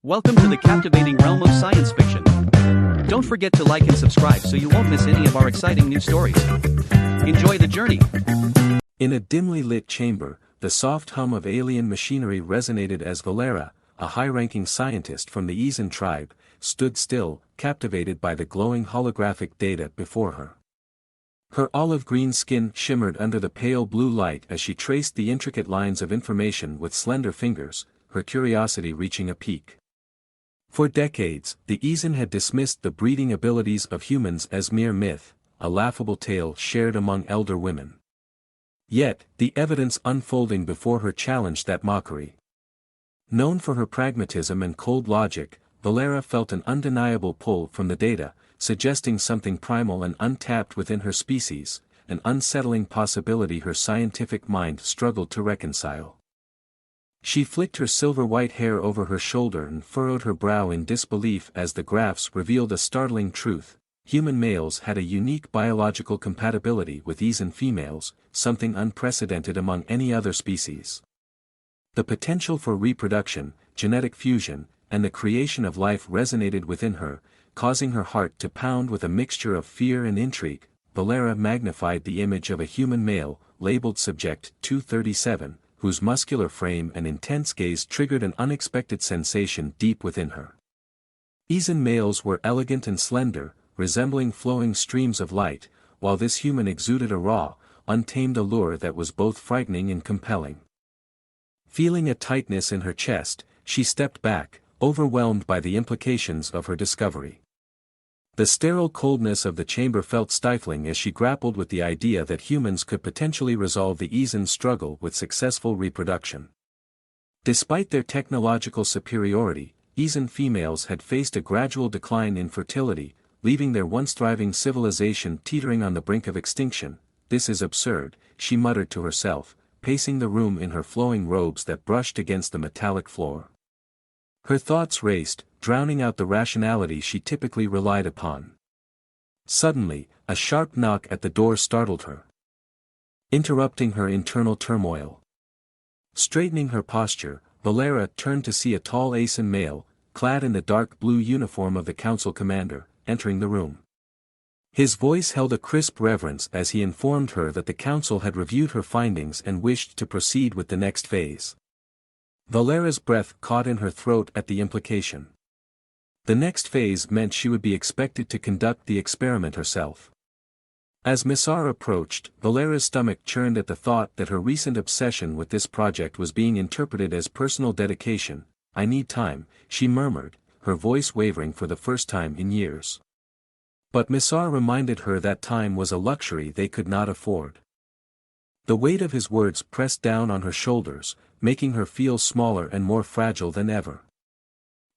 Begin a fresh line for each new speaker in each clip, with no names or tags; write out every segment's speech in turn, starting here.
Welcome to the captivating realm of science fiction. Don't forget to like and subscribe so you won't miss any of our exciting new stories. Enjoy the journey.
In a dimly lit chamber, the soft hum of alien machinery resonated as Valera, a high-ranking scientist from the Eason tribe, stood still, captivated by the glowing holographic data before her. Her olive-green skin shimmered under the pale blue light as she traced the intricate lines of information with slender fingers, her curiosity reaching a peak. For decades, the Eason had dismissed the breeding abilities of humans as mere myth, a laughable tale shared among elder women. Yet, the evidence unfolding before her challenged that mockery. Known for her pragmatism and cold logic, Valera felt an undeniable pull from the data, suggesting something primal and untapped within her species, an unsettling possibility her scientific mind struggled to reconcile. She flicked her silver-white hair over her shoulder and furrowed her brow in disbelief as the graphs revealed a startling truth: human males had a unique biological compatibility with Eason females, something unprecedented among any other species. The potential for reproduction, genetic fusion, and the creation of life resonated within her, causing her heart to pound with a mixture of fear and intrigue. Valera magnified the image of a human male, labeled Subject 237, whose muscular frame and intense gaze triggered an unexpected sensation deep within her. Eason males were elegant and slender, resembling flowing streams of light, while this human exuded a raw, untamed allure that was both frightening and compelling. Feeling a tightness in her chest, she stepped back, overwhelmed by the implications of her discovery. The sterile coldness of the chamber felt stifling as she grappled with the idea that humans could potentially resolve the Eason struggle with successful reproduction. Despite their technological superiority, Eason females had faced a gradual decline in fertility, leaving their once thriving civilization teetering on the brink of extinction. "This is absurd," she muttered to herself, pacing the room in her flowing robes that brushed against the metallic floor. Her thoughts raced, drowning out the rationality she typically relied upon. Suddenly, a sharp knock at the door startled her, interrupting her internal turmoil. Straightening her posture, Valera turned to see a tall Eason male, clad in the dark blue uniform of the council commander, entering the room. His voice held a crisp reverence as he informed her that the council had reviewed her findings and wished to proceed with the next phase. Valera's breath caught in her throat at the implication. The next phase meant she would be expected to conduct the experiment herself. As Missar approached, Valera's stomach churned at the thought that her recent obsession with this project was being interpreted as personal dedication. "I need time," she murmured, her voice wavering for the first time in years. But Missar reminded her that time was a luxury they could not afford. The weight of his words pressed down on her shoulders, making her feel smaller and more fragile than ever.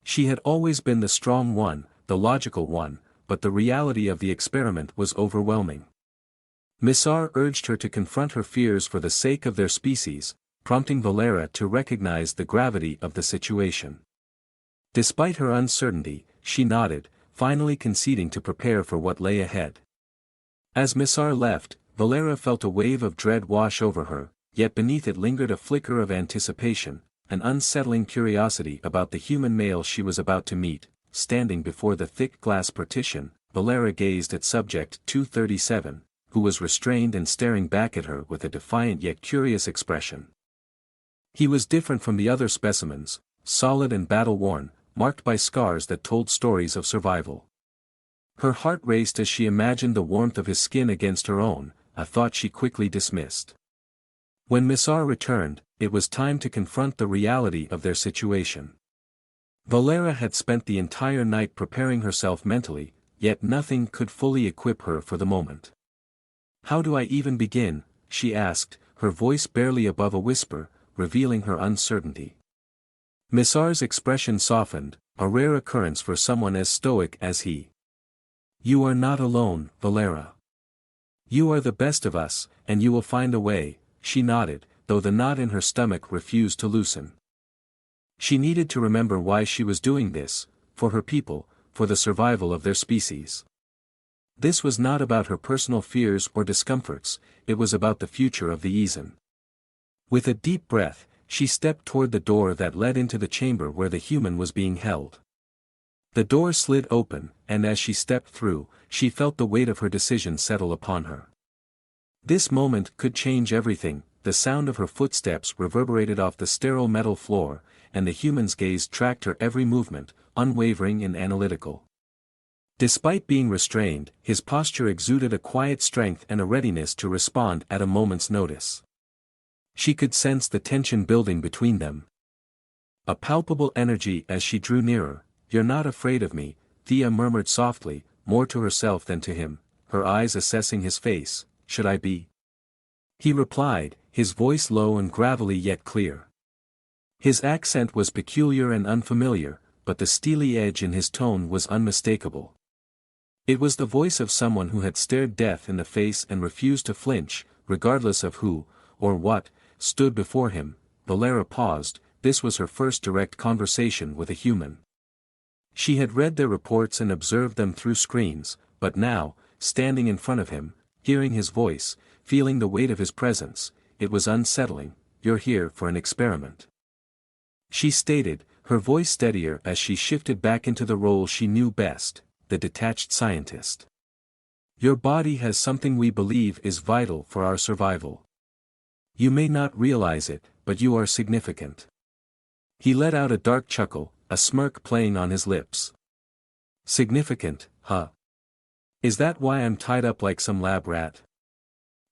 She had always been the strong one, the logical one, but the reality of the experiment was overwhelming. Missar urged her to confront her fears for the sake of their species, prompting Valera to recognize the gravity of the situation. Despite her uncertainty, she nodded, finally conceding to prepare for what lay ahead. As Missar left, Valera felt a wave of dread wash over her, yet beneath it lingered a flicker of anticipation, an unsettling curiosity about the human male she was about to meet. Standing before the thick glass partition, Valera gazed at Subject 237, who was restrained and staring back at her with a defiant yet curious expression. He was different from the other specimens, solid and battle-worn, marked by scars that told stories of survival. Her heart raced as she imagined the warmth of his skin against her own, a thought she quickly dismissed. When Missar returned, it was time to confront the reality of their situation. Valera had spent the entire night preparing herself mentally, yet nothing could fully equip her for the moment. "How do I even begin?" she asked, her voice barely above a whisper, revealing her uncertainty. Missar's expression softened, a rare occurrence for someone as stoic as he. "You are not alone, Valera. You are the best of us, and you will find a way," she nodded, though the knot in her stomach refused to loosen. She needed to remember why she was doing this: for her people, for the survival of their species. This was not about her personal fears or discomforts, it was about the future of the Eason. With a deep breath, she stepped toward the door that led into the chamber where the human was being held. The door slid open, and as she stepped through, she felt the weight of her decision settle upon her. This moment could change everything. The sound of her footsteps reverberated off the sterile metal floor, and the human's gaze tracked her every movement, unwavering and analytical. Despite being restrained, his posture exuded a quiet strength and a readiness to respond at a moment's notice. She could sense the tension building between them. A palpable energy as she drew nearer. "You're not afraid of me," Thea murmured softly, more to herself than to him, her eyes assessing his face. "Should I be?" He replied, his voice low and gravelly yet clear. His accent was peculiar and unfamiliar, but the steely edge in his tone was unmistakable. It was the voice of someone who had stared death in the face and refused to flinch, regardless of who, or what, stood before him. Valera paused. This was her first direct conversation with a human. She had read their reports and observed them through screens, but now, standing in front of him, hearing his voice, feeling the weight of his presence, it was unsettling. "You're here for an experiment," she stated, her voice steadier as she shifted back into the role she knew best, the detached scientist. "Your body has something we believe is vital for our survival. You may not realize it, but you are significant." He let out a dark chuckle, a smirk playing on his lips. "Significant, huh? Is that why I'm tied up like some lab rat?"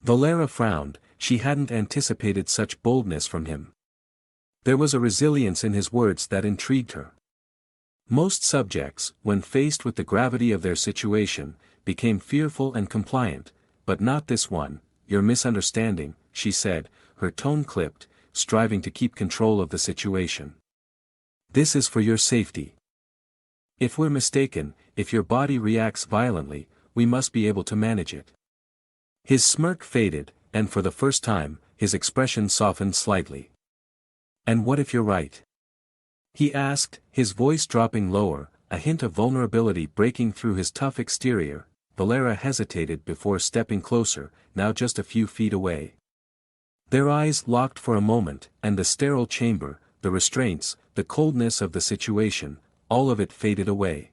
Valera frowned. She hadn't anticipated such boldness from him. There was a resilience in his words that intrigued her. Most subjects, when faced with the gravity of their situation, became fearful and compliant, but not this one. "You're misunderstanding," she said, her tone clipped, striving to keep control of the situation. "This is for your safety. If we're mistaken, if your body reacts violently, we must be able to manage it." His smirk faded, and for the first time, his expression softened slightly. "And what if you're right?" he asked, his voice dropping lower, a hint of vulnerability breaking through his tough exterior. Valera hesitated before stepping closer, now just a few feet away. Their eyes locked for a moment, and the sterile chamber, the restraints, the coldness of the situation, all of it faded away.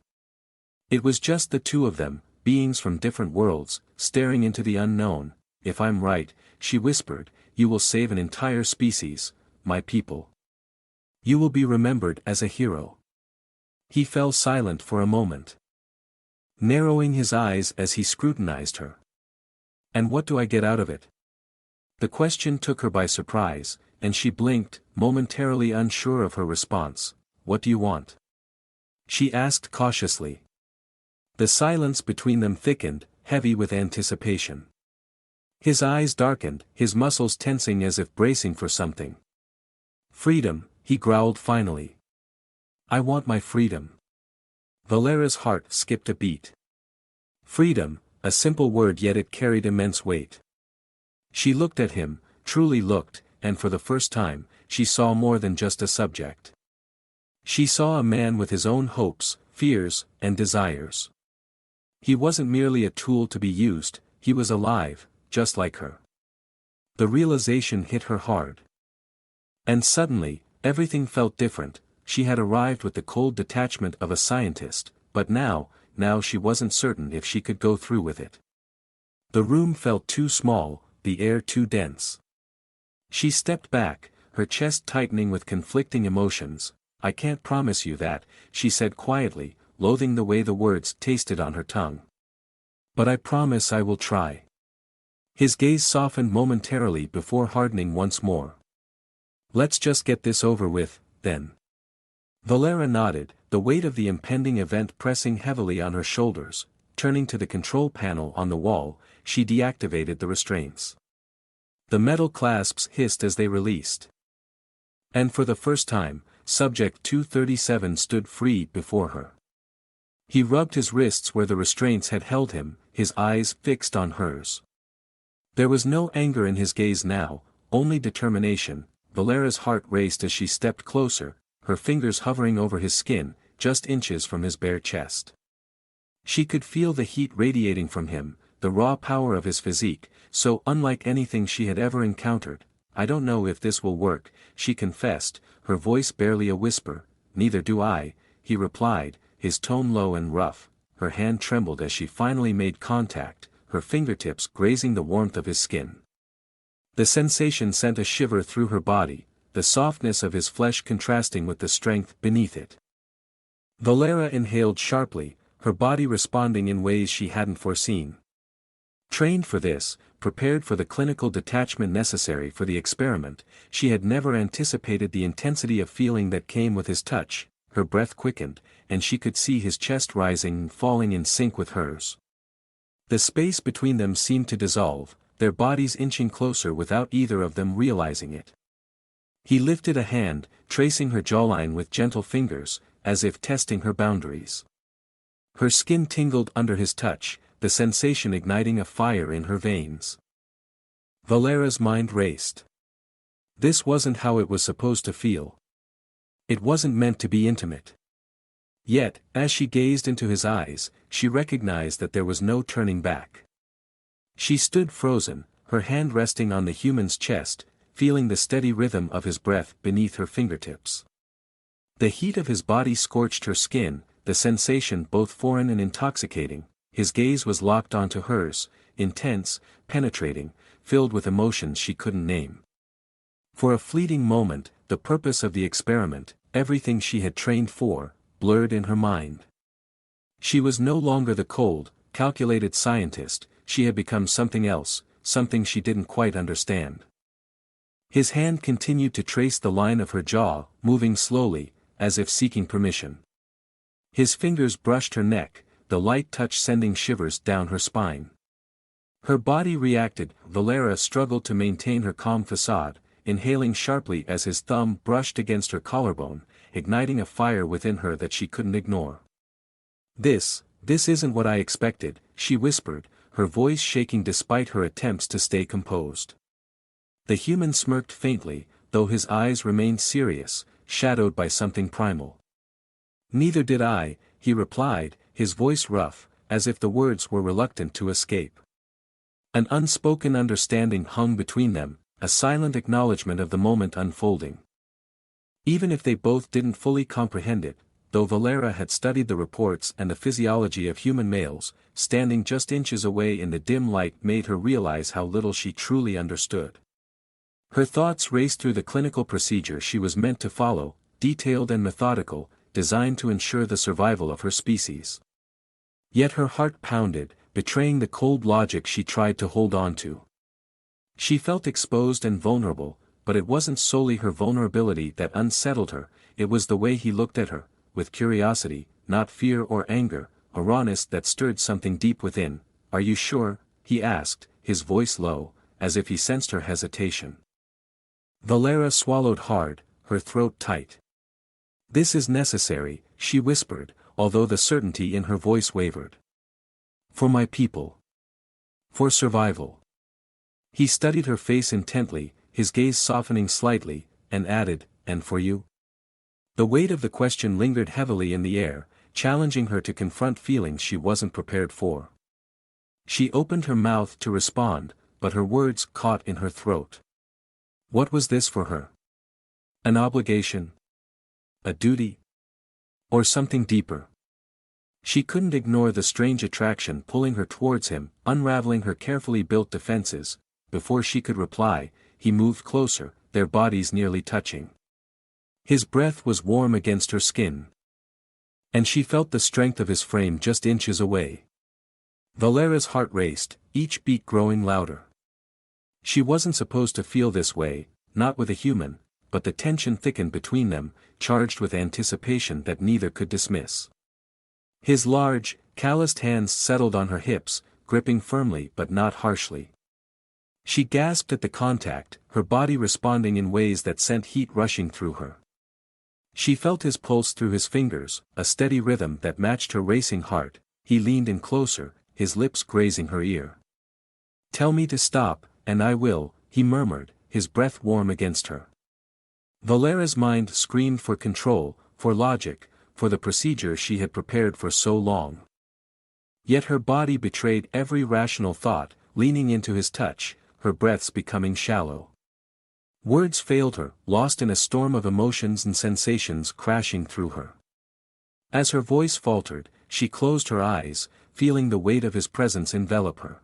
It was just the two of them, beings from different worlds, staring into the unknown. "If I'm right," she whispered, "you will save an entire species, my people. You will be remembered as a hero." He fell silent for a moment, narrowing his eyes as he scrutinized her. "And what do I get out of it?" The question took her by surprise, and she blinked, momentarily unsure of her response. "What do you want?" she asked cautiously. The silence between them thickened, heavy with anticipation. His eyes darkened, his muscles tensing as if bracing for something. "Freedom," he growled finally. "I want my freedom." Valera's heart skipped a beat. Freedom, a simple word yet it carried immense weight. She looked at him, truly looked, and for the first time, she saw more than just a subject. She saw a man with his own hopes, fears, and desires. He wasn't merely a tool to be used, he was alive, just like her. The realization hit her hard. And suddenly, everything felt different. She had arrived with the cold detachment of a scientist, but now she wasn't certain if she could go through with it. The room felt too small, the air too dense. She stepped back, her chest tightening with conflicting emotions. "I can't promise you that," she said quietly, loathing the way the words tasted on her tongue. "But I promise I will try." His gaze softened momentarily before hardening once more. "Let's just get this over with, then." Valera nodded, the weight of the impending event pressing heavily on her shoulders. Turning to the control panel on the wall, she deactivated the restraints. The metal clasps hissed as they released. And for the first time, Subject 237 stood free before her. He rubbed his wrists where the restraints had held him, his eyes fixed on hers. There was no anger in his gaze now, only determination. Valera's heart raced as she stepped closer, her fingers hovering over his skin, just inches from his bare chest. She could feel the heat radiating from him, the raw power of his physique, so unlike anything she had ever encountered. I don't know if this will work, she confessed, her voice barely a whisper. Neither do I, he replied, his tone low and rough. Her hand trembled as she finally made contact, her fingertips grazing the warmth of his skin. The sensation sent a shiver through her body, the softness of his flesh contrasting with the strength beneath it. Valera inhaled sharply, her body responding in ways she hadn't foreseen. Trained for this, prepared for the clinical detachment necessary for the experiment, she had never anticipated the intensity of feeling that came with his touch. Her breath quickened, and she could see his chest rising and falling in sync with hers. The space between them seemed to dissolve, their bodies inching closer without either of them realizing it. He lifted a hand, tracing her jawline with gentle fingers, as if testing her boundaries. Her skin tingled under his touch, the sensation igniting a fire in her veins. Valera's mind raced. This wasn't how it was supposed to feel. It wasn't meant to be intimate. Yet, as she gazed into his eyes, she recognized that there was no turning back. She stood frozen, her hand resting on the human's chest, feeling the steady rhythm of his breath beneath her fingertips. The heat of his body scorched her skin, the sensation both foreign and intoxicating. His gaze was locked onto hers, intense, penetrating, filled with emotions she couldn't name. For a fleeting moment, the purpose of the experiment, everything she had trained for, blurred in her mind. She was no longer the cold, calculated scientist, she had become something else, something she didn't quite understand. His hand continued to trace the line of her jaw, moving slowly, as if seeking permission. His fingers brushed her neck, the light touch sending shivers down her spine. Her body reacted. Valera struggled to maintain her calm facade, inhaling sharply as his thumb brushed against her collarbone, igniting a fire within her that she couldn't ignore. This isn't what I expected," she whispered, her voice shaking despite her attempts to stay composed. The human smirked faintly, though his eyes remained serious, shadowed by something primal. "Neither did I," he replied, his voice rough, as if the words were reluctant to escape. An unspoken understanding hung between them, a silent acknowledgement of the moment unfolding. Even if they both didn't fully comprehend it, though Valera had studied the reports and the physiology of human males, standing just inches away in the dim light made her realize how little she truly understood. Her thoughts raced through the clinical procedure she was meant to follow, detailed and methodical, designed to ensure the survival of her species. Yet her heart pounded, betraying the cold logic she tried to hold on to. She felt exposed and vulnerable, but it wasn't solely her vulnerability that unsettled her, it was the way he looked at her, with curiosity, not fear or anger, a rawness that stirred something deep within. "Are you sure?" he asked, his voice low, as if he sensed her hesitation. Valera swallowed hard, her throat tight. "This is necessary," she whispered, although the certainty in her voice wavered. "For my people. For survival." He studied her face intently, his gaze softening slightly, and added, "And for you?" The weight of the question lingered heavily in the air, challenging her to confront feelings she wasn't prepared for. She opened her mouth to respond, but her words caught in her throat. What was this for her? An obligation? A duty? Or something deeper? She couldn't ignore the strange attraction pulling her towards him, unraveling her carefully built defenses. Before she could reply, he moved closer, their bodies nearly touching. His breath was warm against her skin. And she felt the strength of his frame just inches away. Valera's heart raced, each beat growing louder. She wasn't supposed to feel this way, not with a human, but the tension thickened between them, charged with anticipation that neither could dismiss. His large, calloused hands settled on her hips, gripping firmly but not harshly. She gasped at the contact, her body responding in ways that sent heat rushing through her. She felt his pulse through his fingers, a steady rhythm that matched her racing heart. He leaned in closer, his lips grazing her ear. "Tell me to stop, and I will," he murmured, his breath warm against her. Valera's mind screamed for control, for logic, for the procedure she had prepared for so long. Yet her body betrayed every rational thought, leaning into his touch, her breaths becoming shallow. Words failed her, lost in a storm of emotions and sensations crashing through her. As her voice faltered, she closed her eyes, feeling the weight of his presence envelop her.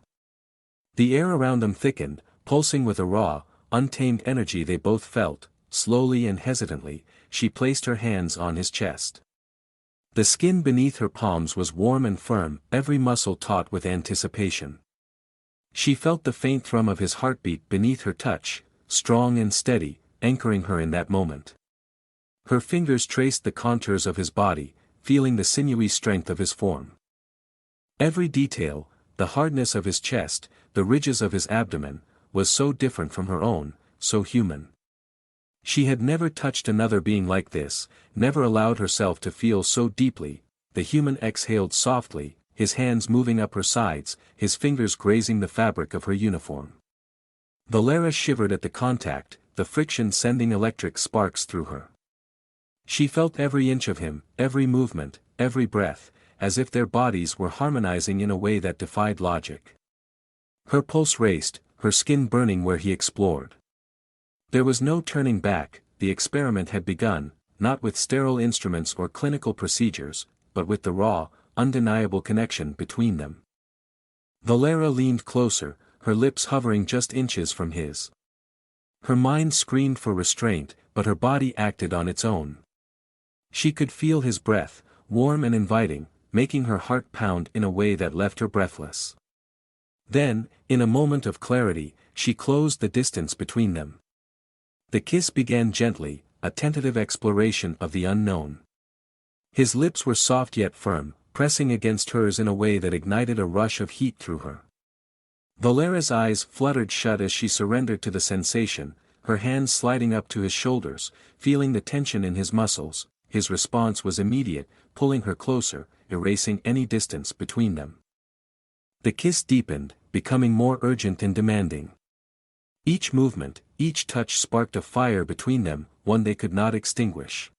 The air around them thickened, pulsing with a raw, untamed energy they both felt. Slowly and hesitantly, she placed her hands on his chest. The skin beneath her palms was warm and firm, every muscle taut with anticipation. She felt the faint thrum of his heartbeat beneath her touch, strong and steady, anchoring her in that moment. Her fingers traced the contours of his body, feeling the sinewy strength of his form. Every detail, the hardness of his chest, the ridges of his abdomen, was so different from her own, so human. She had never touched another being like this, never allowed herself to feel so deeply. The human exhaled softly, his hands moving up her sides, his fingers grazing the fabric of her uniform. Valera shivered at the contact, the friction sending electric sparks through her. She felt every inch of him, every movement, every breath, as if their bodies were harmonizing in a way that defied logic. Her pulse raced, her skin burning where he explored. There was no turning back, the experiment had begun, not with sterile instruments or clinical procedures, but with the raw, undeniable connection between them. Valera leaned closer, her lips hovering just inches from his. Her mind screamed for restraint, but her body acted on its own. She could feel his breath, warm and inviting, making her heart pound in a way that left her breathless. Then, in a moment of clarity, she closed the distance between them. The kiss began gently, a tentative exploration of the unknown. His lips were soft yet firm, pressing against hers in a way that ignited a rush of heat through her. Valera's eyes fluttered shut as she surrendered to the sensation, her hands sliding up to his shoulders, feeling the tension in his muscles. His response was immediate, pulling her closer, erasing any distance between them. The kiss deepened, becoming more urgent and demanding. Each movement, each touch sparked a fire between them, one they could not extinguish.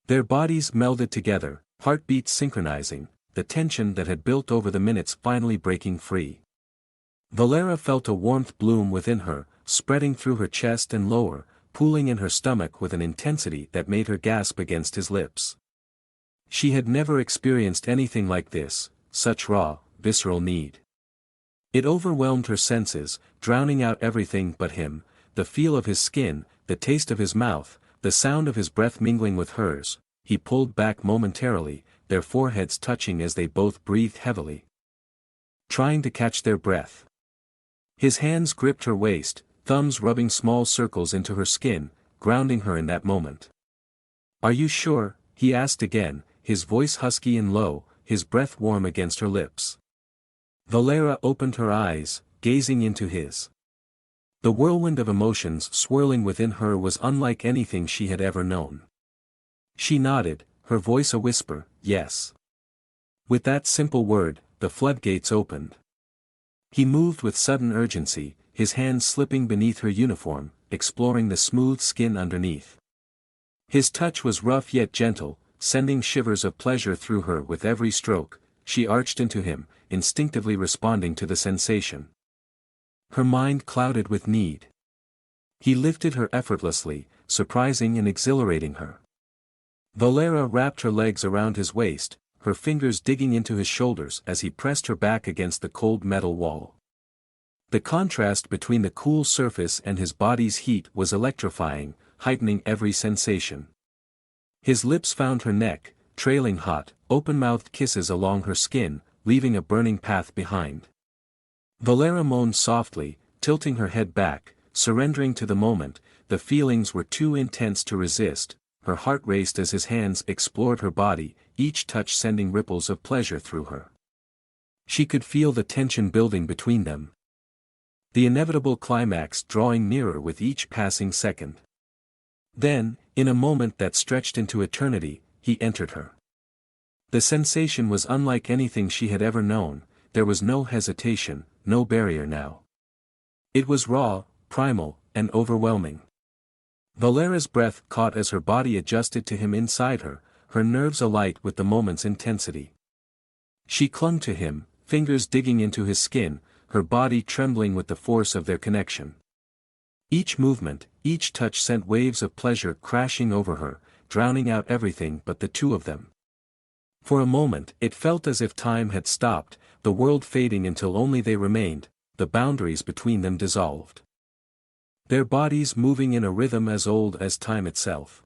Their bodies melded together, heartbeats synchronizing, the tension that had built over the minutes finally breaking free. Valera felt a warmth bloom within her, spreading through her chest and lower, pooling in her stomach with an intensity that made her gasp against his lips. She had never experienced anything like this, such raw, visceral need. It overwhelmed her senses, drowning out everything but him, the feel of his skin, the taste of his mouth, the sound of his breath mingling with hers. He pulled back momentarily, their foreheads touching as they both breathed heavily, trying to catch their breath. His hands gripped her waist, thumbs rubbing small circles into her skin, grounding her in that moment. "Are you sure?" he asked again, his voice husky and low, his breath warm against her lips. Valera opened her eyes, gazing into his. The whirlwind of emotions swirling within her was unlike anything she had ever known. She nodded, her voice a whisper, "Yes." With that simple word, the floodgates opened. He moved with sudden urgency, his hands slipping beneath her uniform, exploring the smooth skin underneath. His touch was rough yet gentle, sending shivers of pleasure through her with every stroke. She arched into him, instinctively responding to the sensation. Her mind clouded with need. He lifted her effortlessly, surprising and exhilarating her. Valera wrapped her legs around his waist, her fingers digging into his shoulders as he pressed her back against the cold metal wall. The contrast between the cool surface and his body's heat was electrifying, heightening every sensation. His lips found her neck, trailing hot, open-mouthed kisses along her skin, leaving a burning path behind. Valera moaned softly, tilting her head back, surrendering to the moment. The feelings were too intense to resist. Her heart raced as his hands explored her body, each touch sending ripples of pleasure through her. She could feel the tension building between them, the inevitable climax drawing nearer with each passing second. Then, in a moment that stretched into eternity, he entered her. The sensation was unlike anything she had ever known. There was no hesitation, no barrier now. It was raw, primal, and overwhelming. Valera's breath caught as her body adjusted to him inside her, her nerves alight with the moment's intensity. She clung to him, fingers digging into his skin, her body trembling with the force of their connection. Each movement, each touch sent waves of pleasure crashing over her, drowning out everything but the two of them. For a moment it felt as if time had stopped, the world fading until only they remained, the boundaries between them dissolved. Their bodies moving in a rhythm as old as time itself.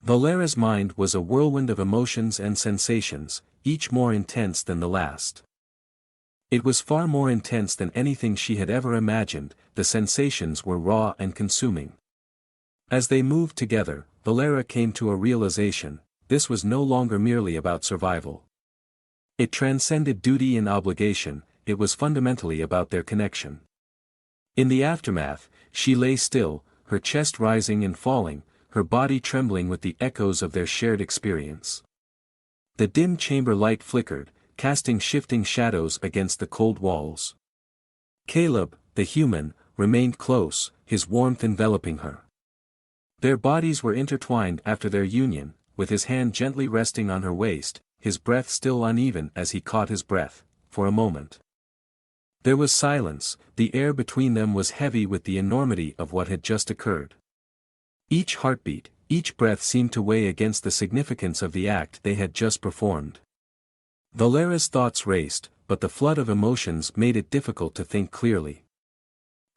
Valera's mind was a whirlwind of emotions and sensations, each more intense than the last. It was far more intense than anything she had ever imagined, the sensations were raw and consuming. As they moved together, Valera came to a realization: this was no longer merely about survival. It transcended duty and obligation, it was fundamentally about their connection. In the aftermath, she lay still, her chest rising and falling, her body trembling with the echoes of their shared experience. The dim chamber light flickered, casting shifting shadows against the cold walls. Caleb, the human, remained close, his warmth enveloping her. Their bodies were intertwined after their union, with his hand gently resting on her waist, his breath still uneven as he caught his breath, for a moment. There was silence, the air between them was heavy with the enormity of what had just occurred. Each heartbeat, each breath seemed to weigh against the significance of the act they had just performed. Valera's thoughts raced, but the flood of emotions made it difficult to think clearly.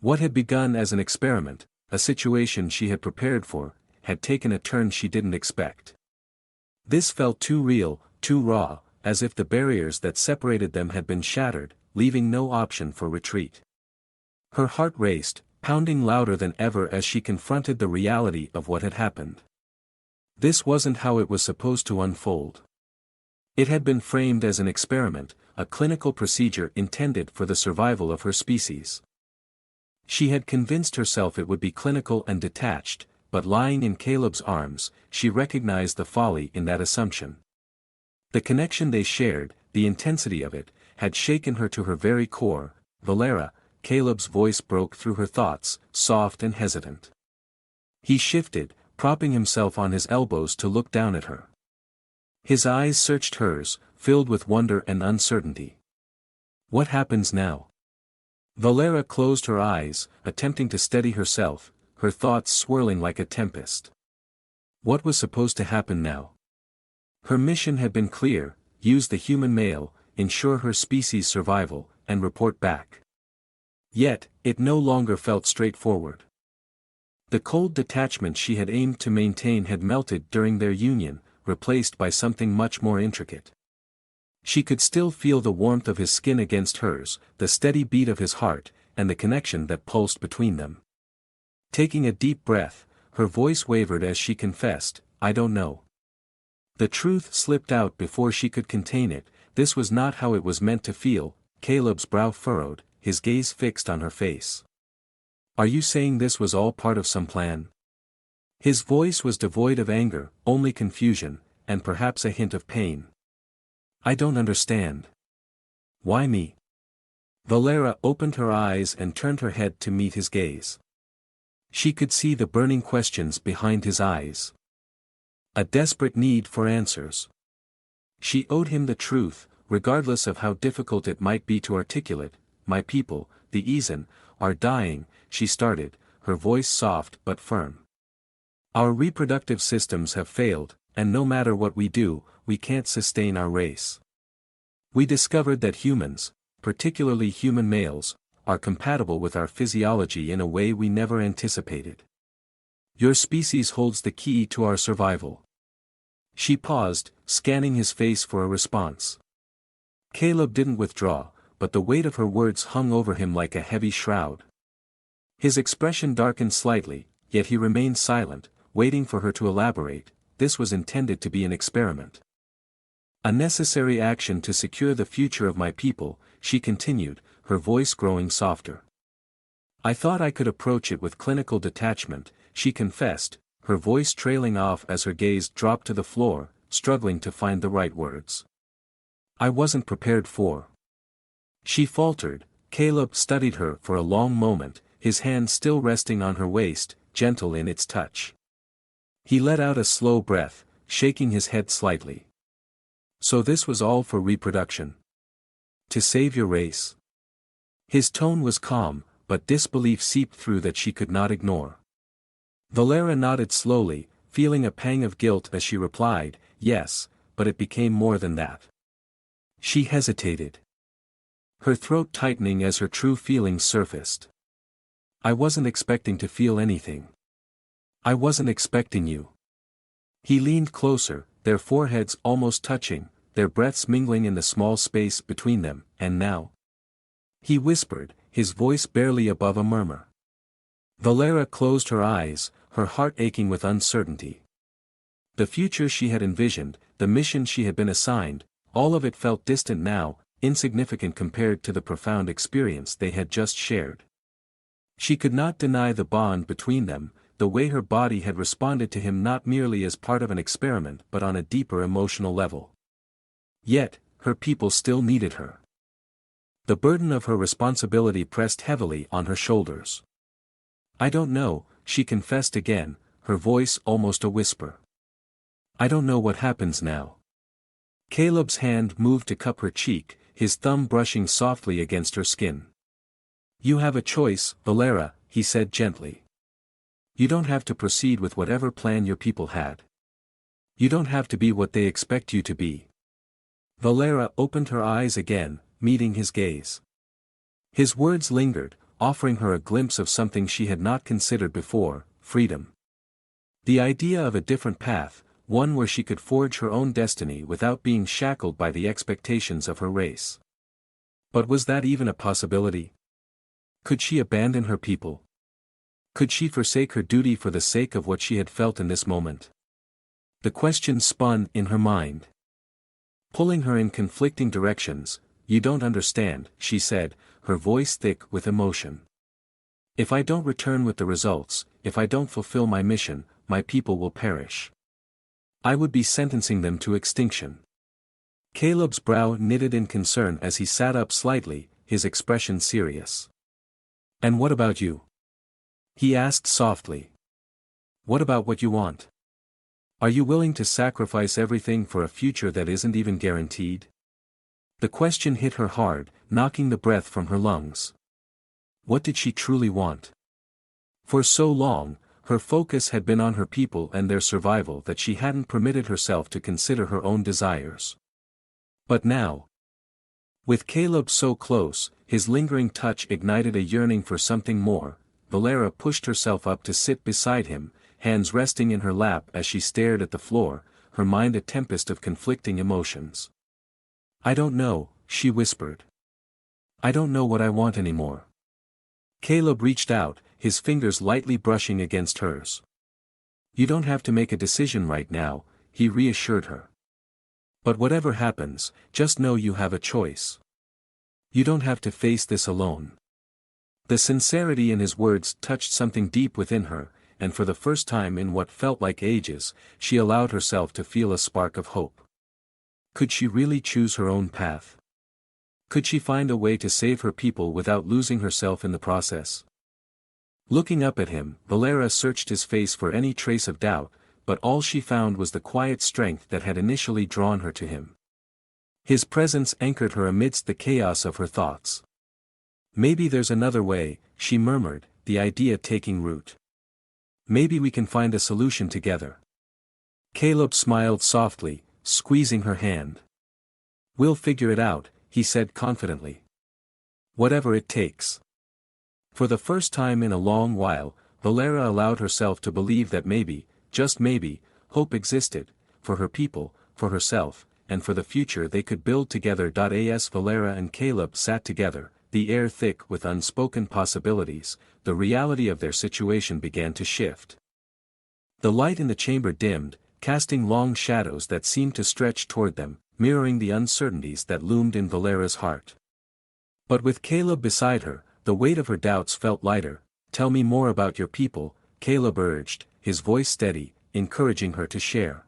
What had begun as an experiment, a situation she had prepared for, had taken a turn she didn't expect. This felt too real, too raw, as if the barriers that separated them had been shattered, leaving no option for retreat. Her heart raced, pounding louder than ever as she confronted the reality of what had happened. This wasn't how it was supposed to unfold. It had been framed as an experiment, a clinical procedure intended for the survival of her species. She had convinced herself it would be clinical and detached, but lying in Caleb's arms, she recognized the folly in that assumption. The connection they shared, the intensity of it, had shaken her to her very core. Valera, Caleb's voice broke through her thoughts, soft and hesitant. He shifted, propping himself on his elbows to look down at her. His eyes searched hers, filled with wonder and uncertainty. What happens now? Valera closed her eyes, attempting to steady herself, her thoughts swirling like a tempest. What was supposed to happen now? Her mission had been clear: use the human male, ensure her species' survival, and report back. Yet, it no longer felt straightforward. The cold detachment she had aimed to maintain had melted during their union, replaced by something much more intricate. She could still feel the warmth of his skin against hers, the steady beat of his heart, and the connection that pulsed between them. Taking a deep breath, her voice wavered as she confessed, "I don't know." The truth slipped out before she could contain it: this was not how it was meant to feel. Caleb's brow furrowed, his gaze fixed on her face. "Are you saying this was all part of some plan?" His voice was devoid of anger, only confusion, and perhaps a hint of pain. "I don't understand." "Why me?" Valera opened her eyes and turned her head to meet his gaze. She could see the burning questions behind his eyes. A desperate need for answers. She owed him the truth, regardless of how difficult it might be to articulate. "My people, the Eason, are dying," she started, her voice soft but firm. "Our reproductive systems have failed, and no matter what we do, we can't sustain our race. We discovered that humans, particularly human males, are compatible with our physiology in a way we never anticipated. Your species holds the key to our survival." She paused, scanning his face for a response. Caleb didn't withdraw, but the weight of her words hung over him like a heavy shroud. His expression darkened slightly, yet he remained silent, waiting for her to elaborate. "This was intended to be an experiment. A necessary action to secure the future of my people," she continued, her voice growing softer. "I thought I could approach it with clinical detachment," she confessed, her voice trailing off as her gaze dropped to the floor, struggling to find the right words. "I wasn't prepared for." She faltered. Caleb studied her for a long moment, his hand still resting on her waist, gentle in its touch. He let out a slow breath, shaking his head slightly. "So this was all for reproduction? To save your race?" His tone was calm, but disbelief seeped through that she could not ignore. Valera nodded slowly, feeling a pang of guilt as she replied, yes, but it became more than that. She hesitated, her throat tightening as her true feelings surfaced. I wasn't expecting to feel anything. I wasn't expecting you. He leaned closer, their foreheads almost touching, their breaths mingling in the small space between them, and now? He whispered, his voice barely above a murmur. Valera closed her eyes, her heart aching with uncertainty. The future she had envisioned, the mission she had been assigned, all of it felt distant now, insignificant compared to the profound experience they had just shared. She could not deny the bond between them, the way her body had responded to him not merely as part of an experiment but on a deeper emotional level. Yet, her people still needed her. The burden of her responsibility pressed heavily on her shoulders. I don't know, she confessed again, her voice almost a whisper. I don't know what happens now. Caleb's hand moved to cup her cheek, his thumb brushing softly against her skin. You have a choice, Valera, he said gently. You don't have to proceed with whatever plan your people had. You don't have to be what they expect you to be. Valera opened her eyes again, meeting his gaze. His words lingered, offering her a glimpse of something she had not considered before, freedom. The idea of a different path, one where she could forge her own destiny without being shackled by the expectations of her race. But was that even a possibility? Could she abandon her people? Could she forsake her duty for the sake of what she had felt in this moment? The question spun in her mind, pulling her in conflicting directions. You don't understand, she said, her voice thick with emotion. If I don't return with the results, if I don't fulfill my mission, my people will perish. I would be sentencing them to extinction. Caleb's brow knitted in concern as he sat up slightly, his expression serious. And what about you? He asked softly. What about what you want? Are you willing to sacrifice everything for a future that isn't even guaranteed? The question hit her hard, knocking the breath from her lungs. What did she truly want? For so long, her focus had been on her people and their survival that she hadn't permitted herself to consider her own desires. But now, with Caleb so close, his lingering touch ignited a yearning for something more. Valera pushed herself up to sit beside him, hands resting in her lap as she stared at the floor, her mind a tempest of conflicting emotions. I don't know, she whispered. I don't know what I want anymore. Caleb reached out, his fingers lightly brushing against hers. You don't have to make a decision right now, he reassured her. But whatever happens, just know you have a choice. You don't have to face this alone. The sincerity in his words touched something deep within her, and for the first time in what felt like ages, she allowed herself to feel a spark of hope. Could she really choose her own path? Could she find a way to save her people without losing herself in the process? Looking up at him, Valera searched his face for any trace of doubt, but all she found was the quiet strength that had initially drawn her to him. His presence anchored her amidst the chaos of her thoughts. Maybe there's another way, she murmured, the idea taking root. Maybe we can find a solution together. Caleb smiled softly, squeezing her hand. We'll figure it out, he said confidently. Whatever it takes. For the first time in a long while, Valera allowed herself to believe that maybe, just maybe, hope existed, for her people, for herself, and for the future they could build together. As Valera and Caleb sat together, the air thick with unspoken possibilities, the reality of their situation began to shift. The light in the chamber dimmed, casting long shadows that seemed to stretch toward them, mirroring the uncertainties that loomed in Valera's heart. But with Caleb beside her, the weight of her doubts felt lighter. Tell me more about your people, Caleb urged, his voice steady, encouraging her to share.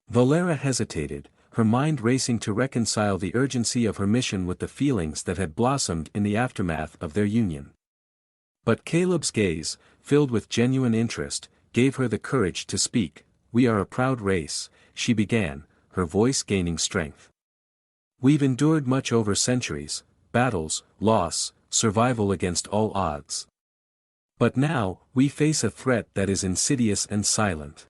Valera hesitated, her mind racing to reconcile the urgency of her mission with the feelings that had blossomed in the aftermath of their union. But Caleb's gaze, filled with genuine interest, gave her the courage to speak. We are a proud race, she began, her voice gaining strength. We've endured much over centuries, battles, loss, survival against all odds. But now, we face a threat that is insidious and silent.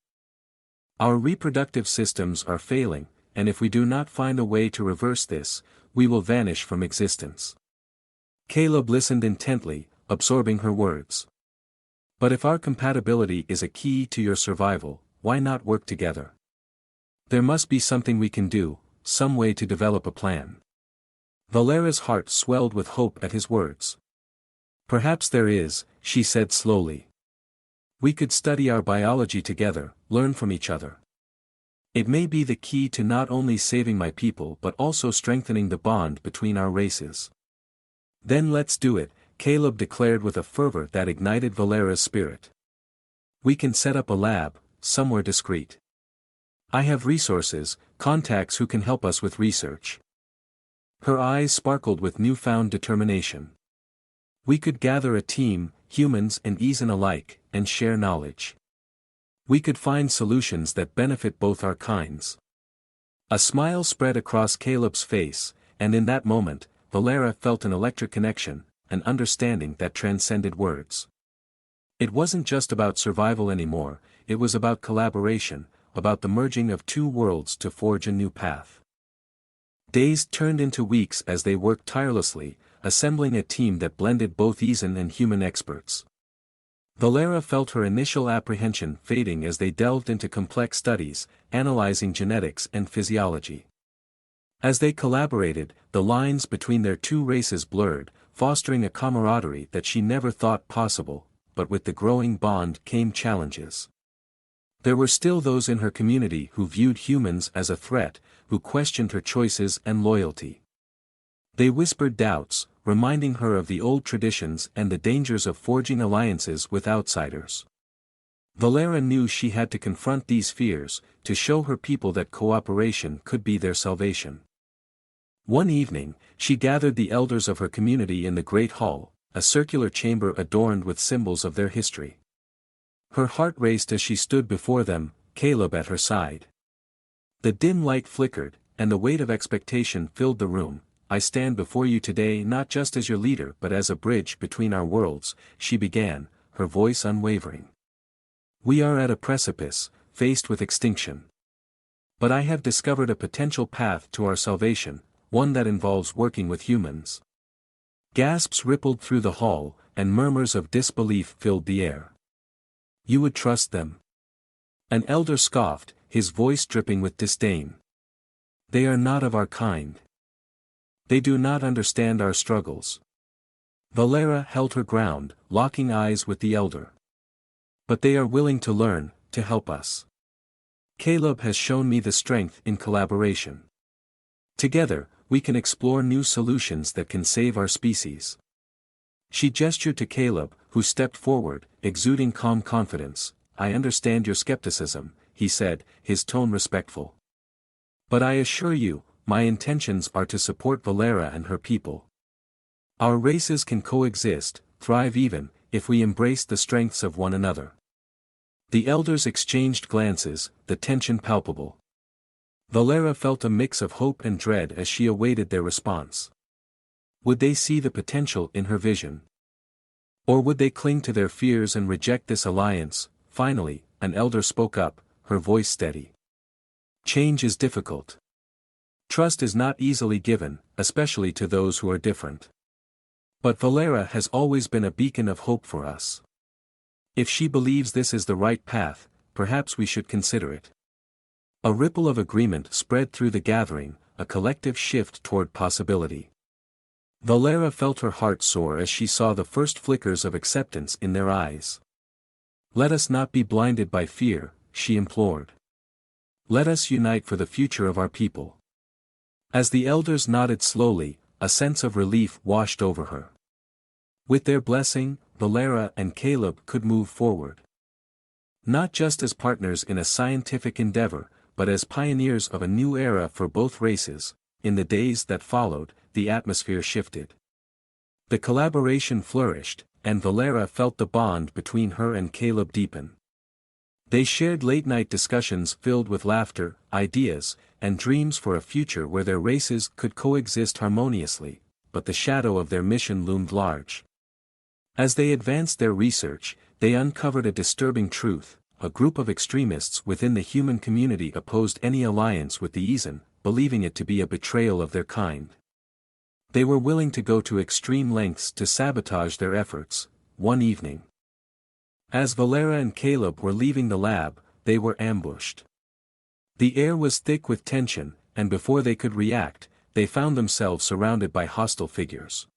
Our reproductive systems are failing, and if we do not find a way to reverse this, we will vanish from existence. Caleb listened intently, absorbing her words. But if our compatibility is a key to your survival, why not work together? There must be something we can do, some way to develop a plan. Valera's heart swelled with hope at his words. Perhaps there is, she said slowly. We could study our biology together, learn from each other. It may be the key to not only saving my people but also strengthening the bond between our races. Then let's do it, Caleb declared with a fervor that ignited Valera's spirit. We can set up a lab, somewhere discreet. I have resources, contacts who can help us with research. Her eyes sparkled with newfound determination. We could gather a team, humans and Eason alike, and share knowledge. We could find solutions that benefit both our kinds. A smile spread across Caleb's face, and in that moment, Valera felt an electric connection, an understanding that transcended words. It wasn't just about survival anymore, it was about collaboration, about the merging of two worlds to forge a new path. Days turned into weeks as they worked tirelessly, assembling a team that blended both Eason and human experts. Valera felt her initial apprehension fading as they delved into complex studies, analyzing genetics and physiology. As they collaborated, the lines between their two races blurred, fostering a camaraderie that she never thought possible, but with the growing bond came challenges. There were still those in her community who viewed humans as a threat, who questioned her choices and loyalty. They whispered doubts, reminding her of the old traditions and the dangers of forging alliances with outsiders. Valera knew she had to confront these fears, to show her people that cooperation could be their salvation. One evening, she gathered the elders of her community in the Great Hall, a circular chamber adorned with symbols of their history. Her heart raced as she stood before them, Caleb at her side. The dim light flickered, and the weight of expectation filled the room. I stand before you today not just as your leader but as a bridge between our worlds, she began, her voice unwavering. We are at a precipice, faced with extinction. But I have discovered a potential path to our salvation, one that involves working with humans. Gasps rippled through the hall, and murmurs of disbelief filled the air. You would trust them? An elder scoffed, his voice dripping with disdain. They are not of our kind. They do not understand our struggles. Valera held her ground, locking eyes with the elder. But they are willing to learn, to help us. Caleb has shown me the strength in collaboration. Together, we can explore new solutions that can save our species. She gestured to Caleb, who stepped forward, exuding calm confidence. I understand your skepticism, he said, his tone respectful. But I assure you, my intentions are to support Valera and her people. Our races can coexist, thrive even, if we embrace the strengths of one another. The elders exchanged glances, the tension palpable. Valera felt a mix of hope and dread as she awaited their response. Would they see the potential in her vision? Or would they cling to their fears and reject this alliance? Finally, an elder spoke up, her voice steady. Change is difficult. Trust is not easily given, especially to those who are different. But Valera has always been a beacon of hope for us. If she believes this is the right path, perhaps we should consider it. A ripple of agreement spread through the gathering, a collective shift toward possibility. Valera felt her heart soar as she saw the first flickers of acceptance in their eyes. Let us not be blinded by fear, she implored. Let us unite for the future of our people. As the elders nodded slowly, a sense of relief washed over her. With their blessing, Valera and Caleb could move forward. Not just as partners in a scientific endeavor, but as pioneers of a new era for both races. In the days that followed, the atmosphere shifted. The collaboration flourished, and Valera felt the bond between her and Caleb deepen. They shared late-night discussions filled with laughter, ideas, and dreams for a future where their races could coexist harmoniously, but the shadow of their mission loomed large. As they advanced their research, they uncovered a disturbing truth: a group of extremists within the human community opposed any alliance with the Eason, believing it to be a betrayal of their kind. They were willing to go to extreme lengths to sabotage their efforts. One evening, as Valera and Caleb were leaving the lab, they were ambushed. The air was thick with tension, and before they could react, they found themselves surrounded by hostile figures.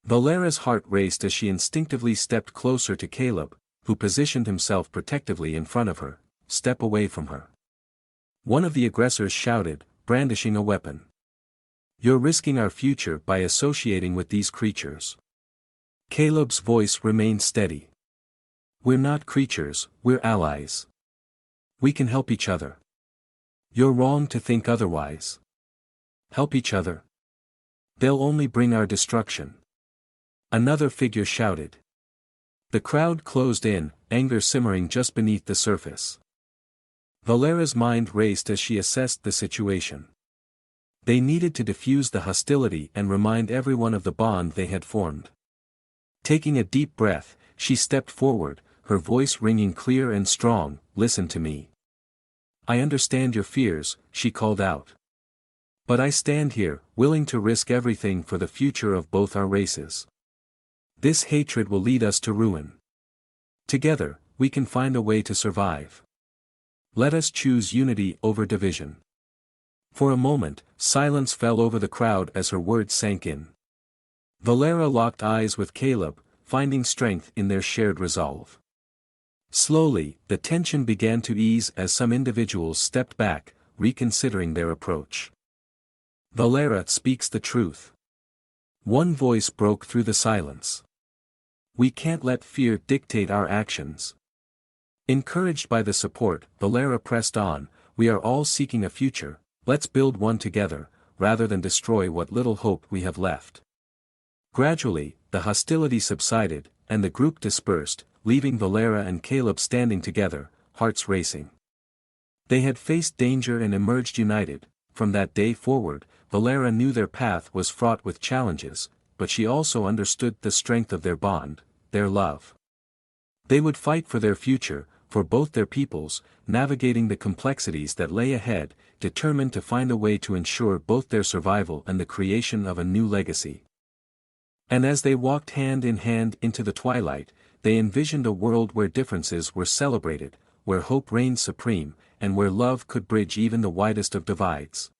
Valera's heart raced as she instinctively stepped closer to Caleb, who positioned himself protectively in front of her. "Step away from her," one of the aggressors shouted, brandishing a weapon. "You're risking our future by associating with these creatures." Caleb's voice remained steady. "We're not creatures, we're allies. We can help each other." "You're wrong to think otherwise." "Help each other? They'll only bring our destruction," another figure shouted. The crowd closed in, anger simmering just beneath the surface. Valera's mind raced as she assessed the situation. They needed to defuse the hostility and remind everyone of the bond they had formed. Taking a deep breath, she stepped forward, her voice ringing clear and strong. "Listen to me. I understand your fears," she called out. "But I stand here, willing to risk everything for the future of both our races. This hatred will lead us to ruin. Together, we can find a way to survive. Let us choose unity over division." For a moment, silence fell over the crowd as her words sank in. Valera locked eyes with Caleb, finding strength in their shared resolve. Slowly, the tension began to ease as some individuals stepped back, reconsidering their approach. "Valera speaks the truth," one voice broke through the silence. "We can't let fear dictate our actions." Encouraged by the support, Valera pressed on. "We are all seeking a future, let's build one together, rather than destroy what little hope we have left." Gradually, the hostility subsided, and the group dispersed, leaving Valera and Caleb standing together, hearts racing. They had faced danger and emerged united. From that day forward, Valera knew their path was fraught with challenges, but she also understood the strength of their bond, their love. They would fight for their future, for both their peoples, navigating the complexities that lay ahead, determined to find a way to ensure both their survival and the creation of a new legacy. And as they walked hand in hand into the twilight, they envisioned a world where differences were celebrated, where hope reigned supreme, and where love could bridge even the widest of divides.